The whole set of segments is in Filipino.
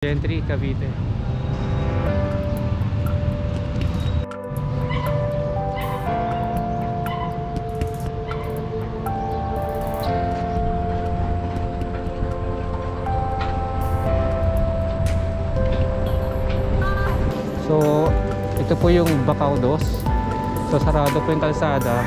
Gentry, Cavite. So, ito po yung Bacaodos. So, sarado po yung kalsada.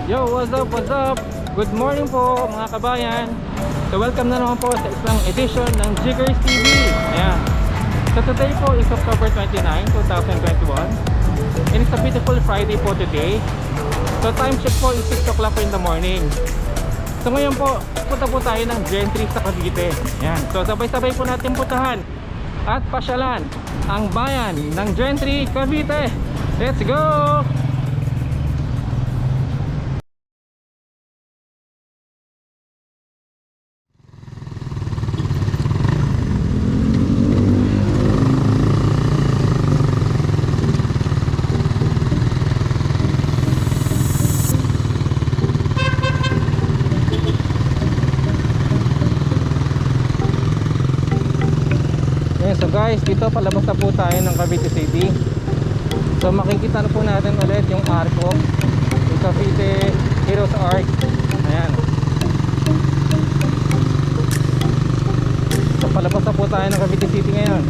Yo, what's up, what's up? Good morning po mga kabayan. So welcome na naman po sa isang edition ng Jiggers TV. Ayan. So today po is October 29, 2021. And it's a beautiful Friday po today. So time check po is 6 o'clock in the morning. So ngayon po, punta po tayo ng Gentry sa Cavite. Ayan. So sabay-sabay po natin puntahan at pasyalan ang bayan ng Gentry, Cavite. Let's go! So guys, dito palabas na po tayo ng Cavite City. So makikita na po natin ulit yung arko, yung Cavite Heroes Arc. Ayan. So palabas na po tayo ng Cavite City ngayon.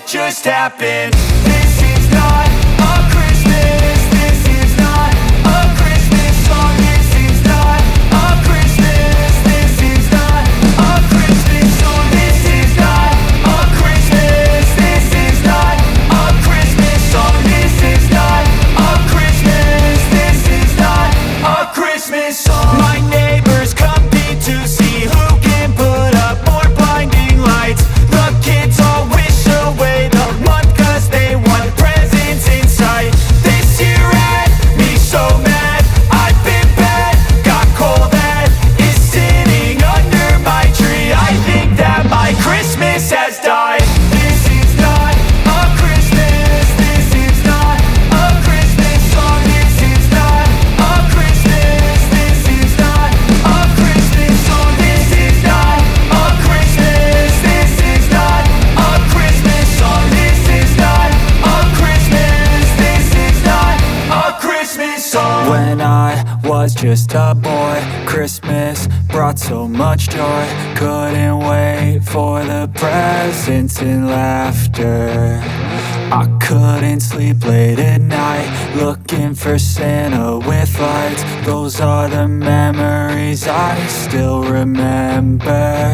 Just happened. This is not a Christmas. This is not a Christmas song. This is not a Christmas. This is not a Christmas song. This is not a Christmas. This is not a Christmas song. This is not a Christmas. This is not a Christmas song. My neighbors compete to see who can put up more blinding lights. The kids all wish away the month cause they want presents in sight. This year had me so mad, I've been bad, got coal that is sitting under my tree. I think that my Christmas has died. This is not a Christmas. This is not a Christmas song. This is not a Christmas. This is not a Christmas song. This is not a Christmas. This is not a Christmas song. This is not a Christmas. This is not a Christmas song. When I was just a boy, Christmas brought so much joy. Couldn't wait for the presents and laughter. I couldn't sleep late at night, looking for Santa with lights. Those are the memories I still remember.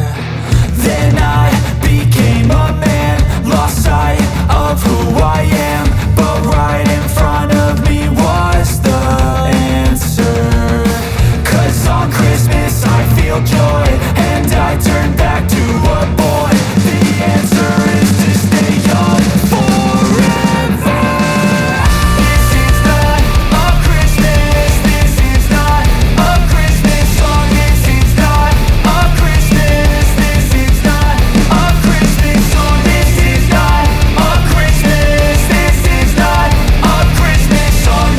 Then I became a man, lost sight of who I am. But right in front of me was the answer. Cause on Christmas I feel joy, and I turn back to a boy. The answer is to stay young forever. This is not a Christmas. This is not a Christmas song. This is not a Christmas. This is not a Christmas song. This is not a Christmas. This is not a Christmas song.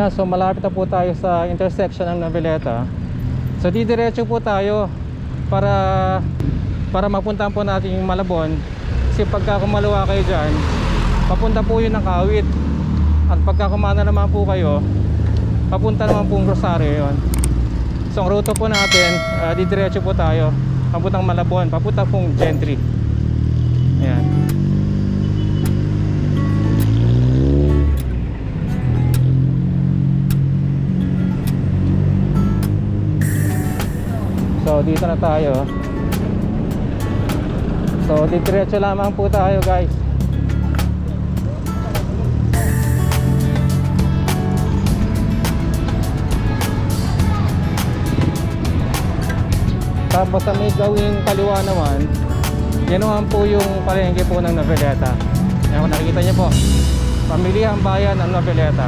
Yan, so malapit na po tayo sa intersection ng Noveleta. So didiretso po tayo para mapuntahan po natin yung Malabon. Kasi pagka kumaliwa kayo dyan, papunta po yun ng Kawit. At pagka kumana naman po kayo, papunta naman pong Rosario yun. So ang ruto po natin, didiretso po tayo papuntang Malabon, papunta pong Gentry. Ayan. So dito na tayo. So diretso lamang po tayo, guys. Tapos sa may gawing kaliwa naman, yan naman po yung palengke po ng Noveleta. Yan, kung nakikita niyo po, pamilihang bayan ng Noveleta.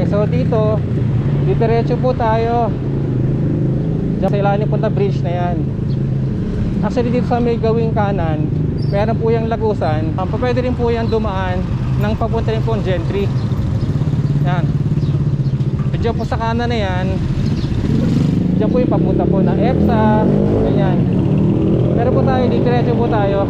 So dito, diretso po tayo diyan sa ilalim punta bridge na yan. Actually dito sa may gawing kanan, meron po yung lagusan. Pwede rin po yan dumaan ng papunta rin po ang Gentry. Yan. Diyan po sa kanan na yan, diyan po yung papunta po ng EPSA. Ganyan. Pero po tayo, diretso po tayo.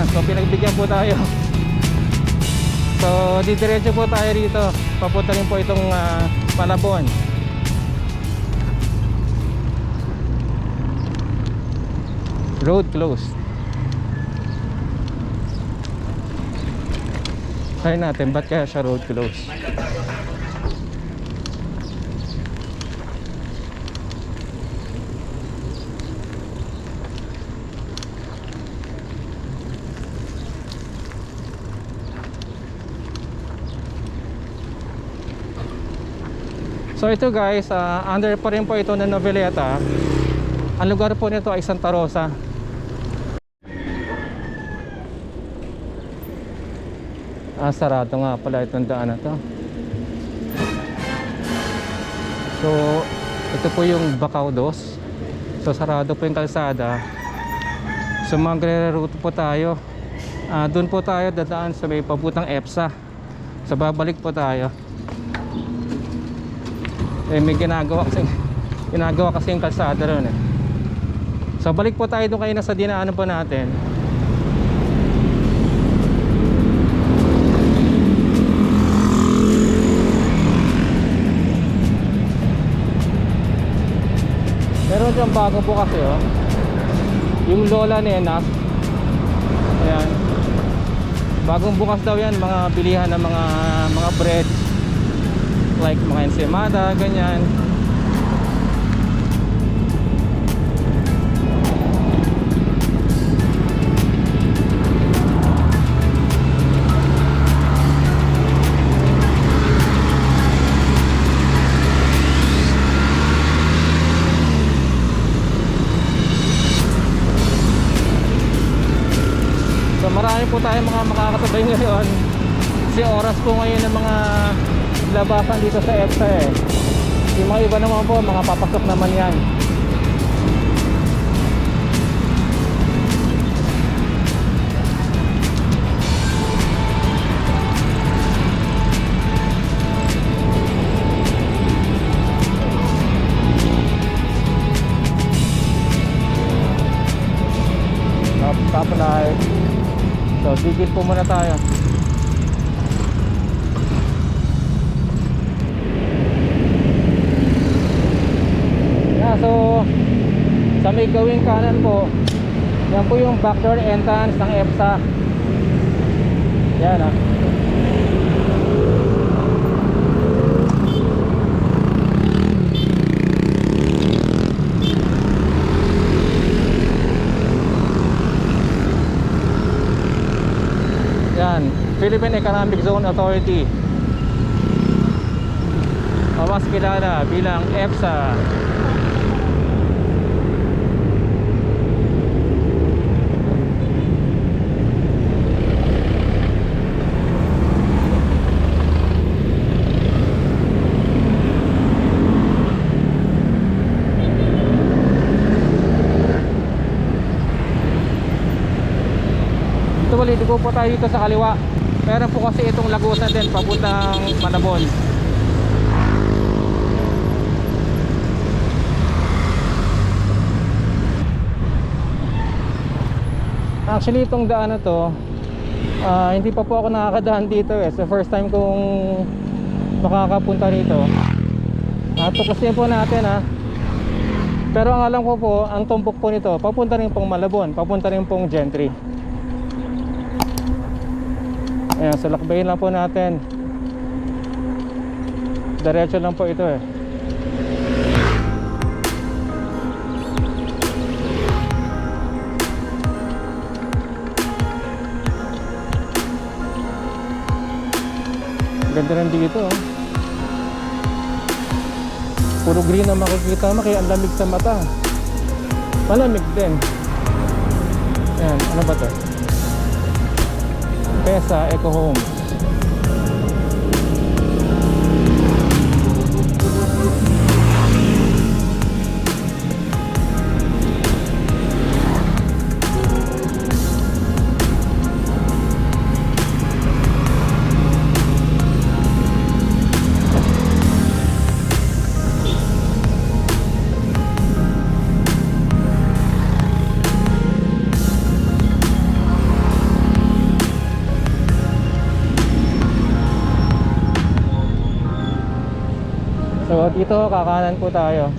So pinagbigyan po tayo. So didiretso po tayo rito. Papunta rin po itong Malabon. Road closed. Try natin, ba't kaya siya road closed? So ito guys, under pa rin po ito ng Noveleta. Ang lugar po nito ay Santa Rosa. Sarado nga pala itong daan na to. So ito po yung Bacau 2. So sarado po yung kalsada. So magre-route po tayo. Doon po tayo dadaan sa may papuntang EPSA. So babalik po tayo. May ginagawa kasi yung kalsada ron eh. So balik po tayo doon kayo na sa dinaanan po natin. Meron dyan bago po kasi oh, yung Lola Nenas. Ayan, bagong bukas daw yan, mga bilihan ng mga bread, like mga ensaymada, ganyan. So marami po tayong mga makakatabay ngayon kasi oras po ngayon ng mga labasan dito sa EPSA eh. Yung mga iba naman po, mga papasok naman yan. tigil po muna tayo. Yeah, so sa may gawing kanan po, yan po yung backdoor entrance ng EPSA. Yan ah. Yan, Philippine Economic Zone Authority, o mas kilala bilang EPSA. Dito po tayo dito sa kaliwa. Meron po kasi itong lagusan din papuntang Malabon. Actually itong daan na to, hindi pa po ako nakakadaan dito eh. So first time kong makakapunta rito. Tuklasin po natin ha. Pero ang alam ko po, ang tumbok po nito papunta rin pong Malabon, papunta rin pong Gentry. Ayan, so lakbayin lang po natin. Diretso lang po ito eh. Ganda rin dito oh. Puro green ang makikita mo, kaya ang lamig sa mata. Malamig din. Ayan, ano ba to? Pesa Eco Home. So dito kakanan po tayo.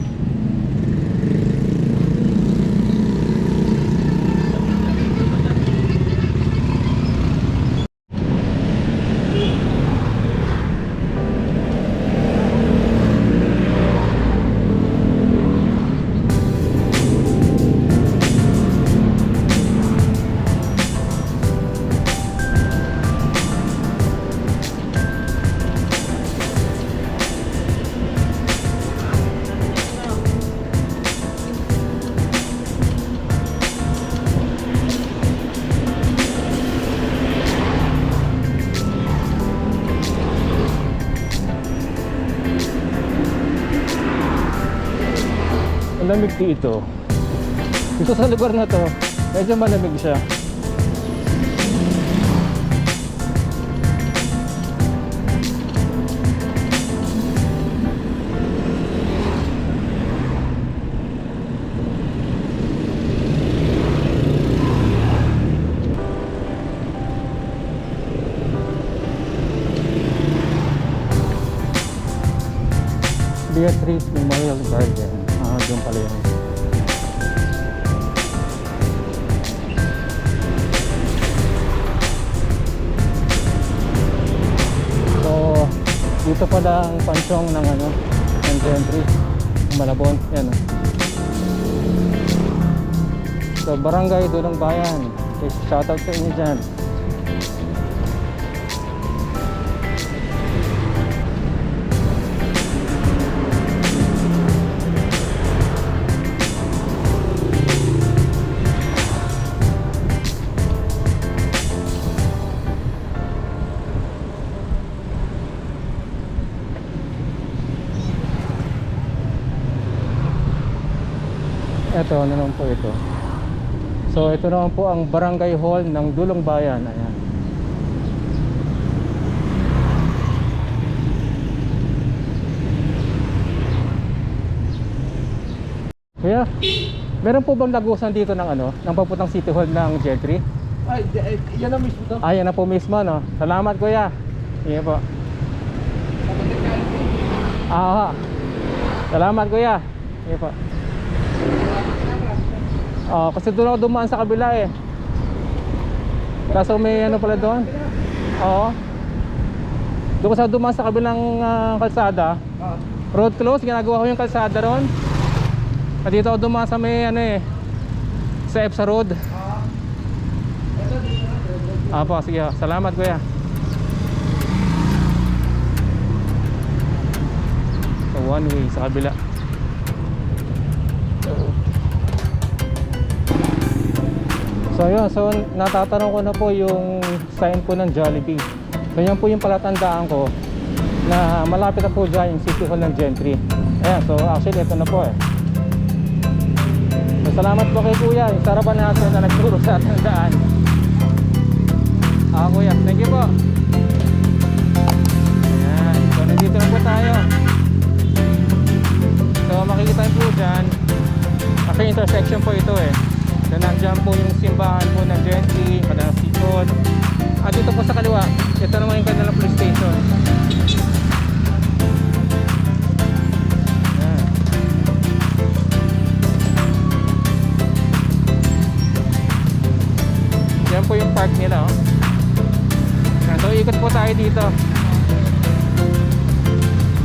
Malamig dito. Dito sa lugar na to, medyo malamig siya. Beatrice Memorial Garden. Doon pala yun. So dito pala ang pansong ng ano, ng Gentry, ng Malabon. Yan oh. So Barangay Dulong Bayan, shoutout sa inyo dyan. Ito, ano naman po ito. So ito naman po ang Barangay Hall ng Dulong Bayan. Ayan. Kuya, meron po bang lagusan dito ng ano, ng papuntang City Hall ng Gentry? Yan ang mismo to. Yan na po mismo, no? Salamat, kuya. Sige po. Salamat, kuya. Sige po. Kasi doon ako dumaan sa kabila eh. Kaso may ano pala doon? Oo. Doon ko sa dumaan sa kabilang kalsada. Road close, ginagawa ko yung kalsada ron. At dito ako dumaan sa may ano eh, sa EPSA Road. Apo, sige. Salamat, kuya. So one way sa kabila. So yun, so natatanong ko na po yung sign po ng Jollibee. So yan po yung palatandaan ko na malapit na po dyan yung City Hall ng Gentry. Ayan, so actually ito na po eh. So salamat po kay kuya, yung sarapan natin na nagturo sa ating daan. Kuya, thank you po. Ayan, so nandito na po tayo. So makikita po dyan, kasi intersection po ito eh. So nandiyan po yung simbahan po ng Gentry, Madalang Sikod. At dito po sa kaliwa, ito naman yung kanilang police station. Ayan. Yan po yung park nila oh. So ikot po tayo dito.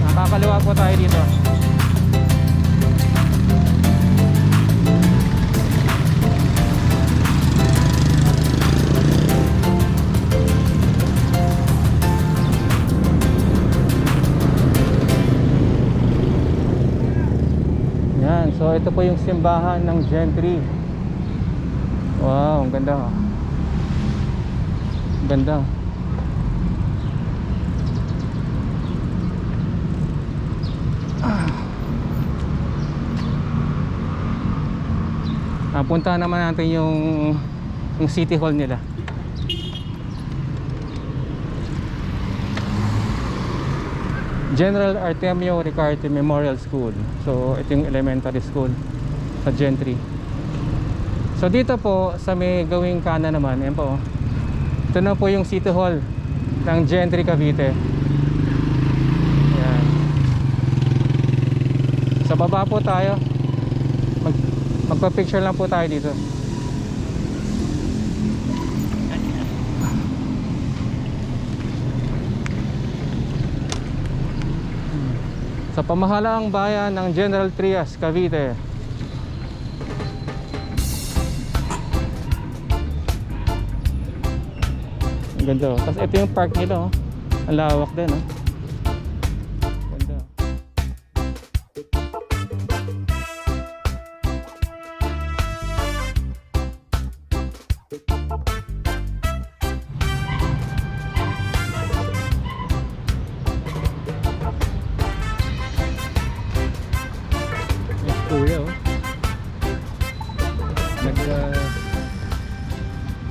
Nakakaliwa po tayo dito. Yan, so ito po yung simbahan ng Gentry. Wow, ang ganda. Ang ganda. Puntahan naman natin yung City Hall nila. General Artemio Ricarte Memorial School. So ito yung elementary school sa Gentry. So dito po sa may gawing kanan naman, yan po. Ito na po yung City Hall ng Gentry, Cavite. Yan. Sa baba po tayo. Magpa-picture lang po tayo dito. Sa pamahalaang bayan ng General Trias, Cavite. Ang ganda oh. Tapos ito yung park nila oh. Ang lawak din oh. Ganda. Kuya oh.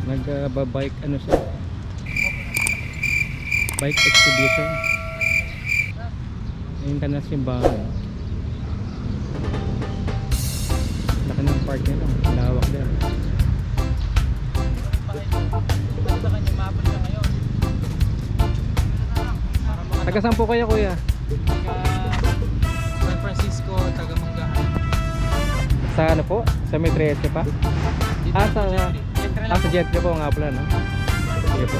Nag-bike ano siya? Bike exhibition. Ayun ka na simbahan. Laki ng park nila. Lawak din. Taga saan po kayo kuya? San Francisco, Tagamanggahan. Sa ano po? Sa may 13 pa? Sa Gentry po nga pala no? Sige po.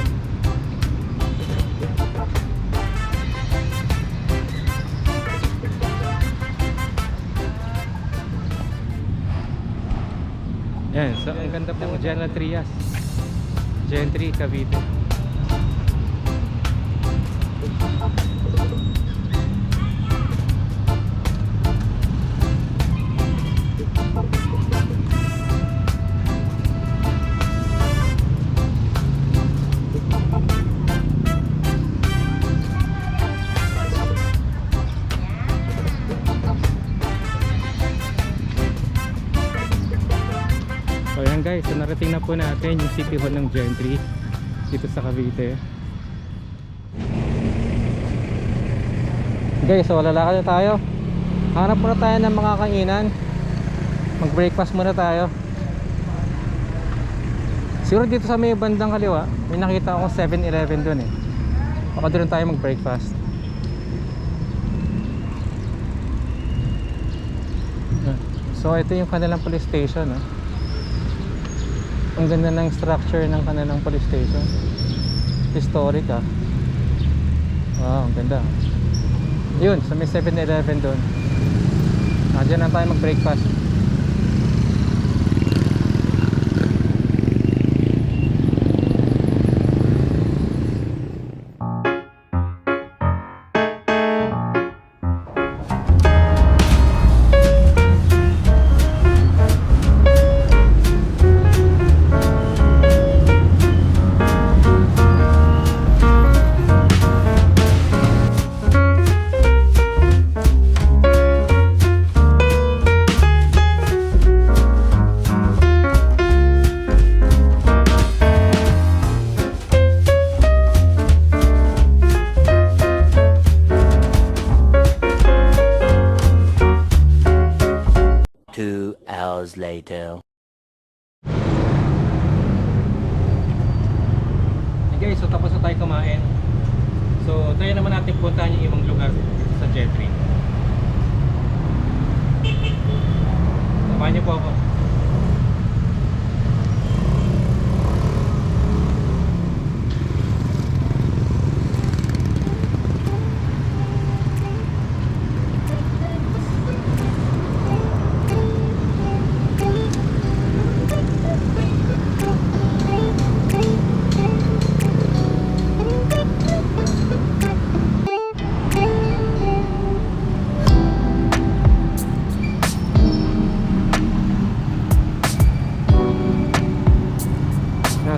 Yan, so ang ganda po ng General Trias. Gentry, Cavite. So yan guys, so narating na po natin yung City Hall ng Gentry dito sa Cavite. Guys, so lalakad na tayo. Hanap muna tayo ng mga kainan. Mag breakfast muna tayo. Siguro dito sa may bandang kaliwa, may nakita akong 7-Eleven doon eh. Baka doon tayo mag-breakfast. So ito yung kanilang police station. Ang ganda ng structure ng kanilang police station. Historic ah. Wow, ang ganda. Yun, sa may 7-Eleven doon. Diyan na tayo mag-breakfast. Later. Hey guys, so tapos na tayo kumain. So tayo naman natin puntahan yung ibang lugar sa Jetri. Samahan niyo po ako.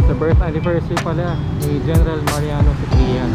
Sa birth anniversary pala ni General Mariano Ciprian.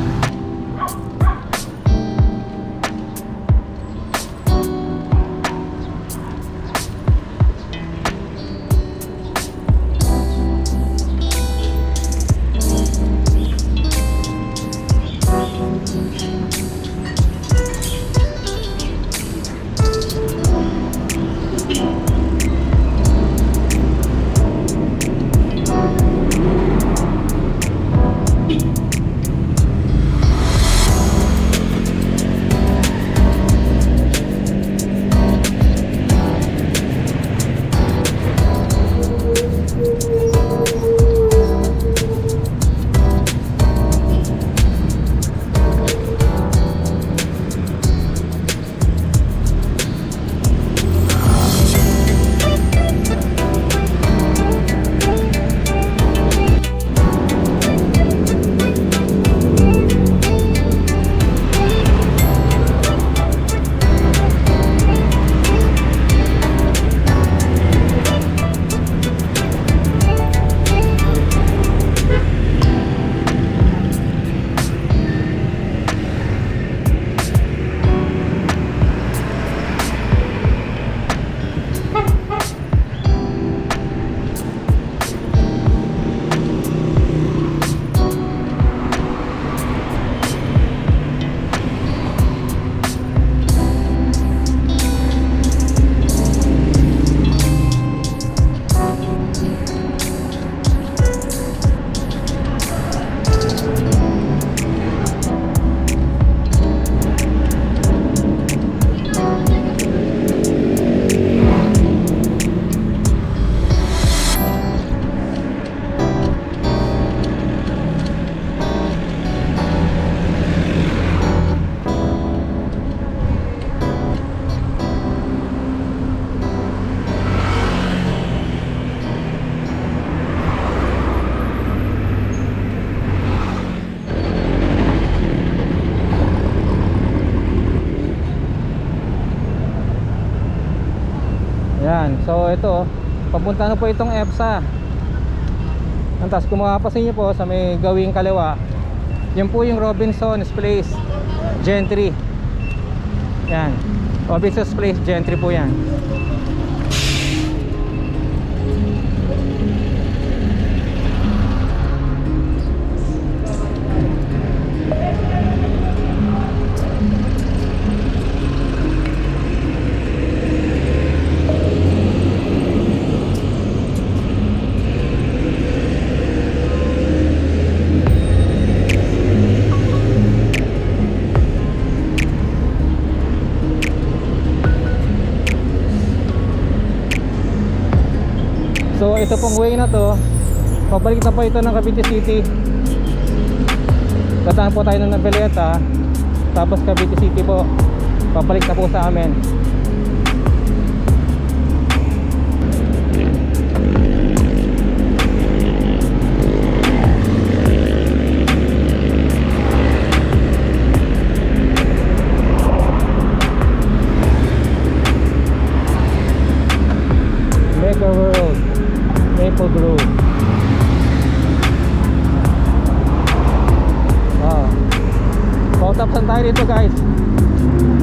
Yan, so ito, papunta na po itong EPSA. Tapos kung makapasin nyo po sa may gawing kaliwa, yun po yung Robinson's Place Gentry. Yan, Robinson's Place Gentry po yan. ito pong way na to, pabalik na po ito ng Cavite City. Dadaan po tayo ng Navelleta, tapos Cavite City po, pabalik na po sa amin. Mega World, Maple Grove. Wow. Pautapsan tayo dito guys.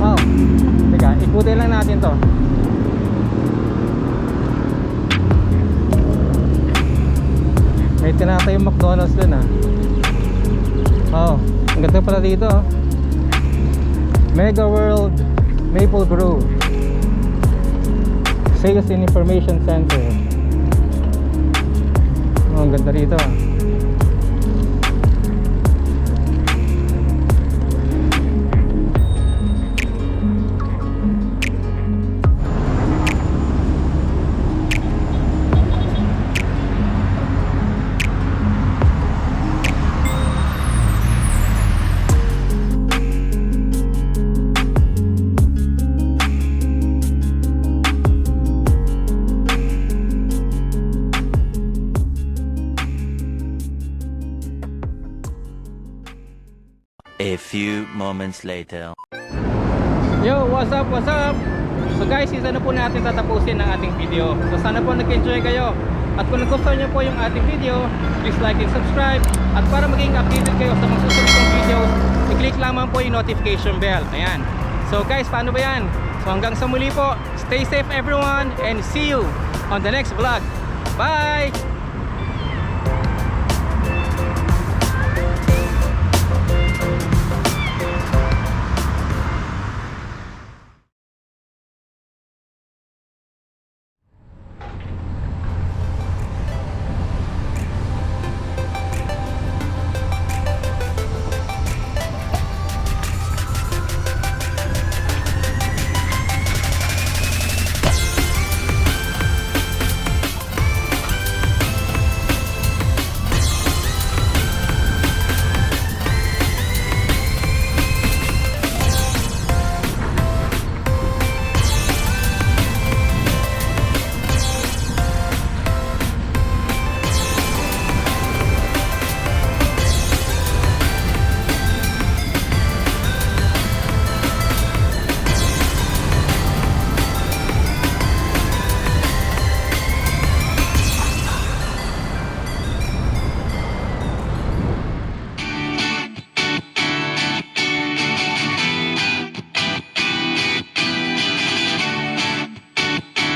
Wow. Teka, ikutin lang natin to. May tinatayong McDonald's dun ah. Wow. Ang ganda pala dito oh. Mega World, Maple Grove Sales and Information Center. Oh, ang ganda rito ah. A few moments later. Yo, what's up, what's up? So guys, isa na po natin tatapusin ang ating video. So sana po nag-enjoy kayo. At kung nagustuhan nyo po yung ating video, please like and subscribe. At para maging updated kayo sa mga susunod kong videos, i-click lamang po yung notification bell. Ayan. So guys, paano ba yan? So hanggang sa muli po, stay safe everyone and see you on the next vlog. Bye!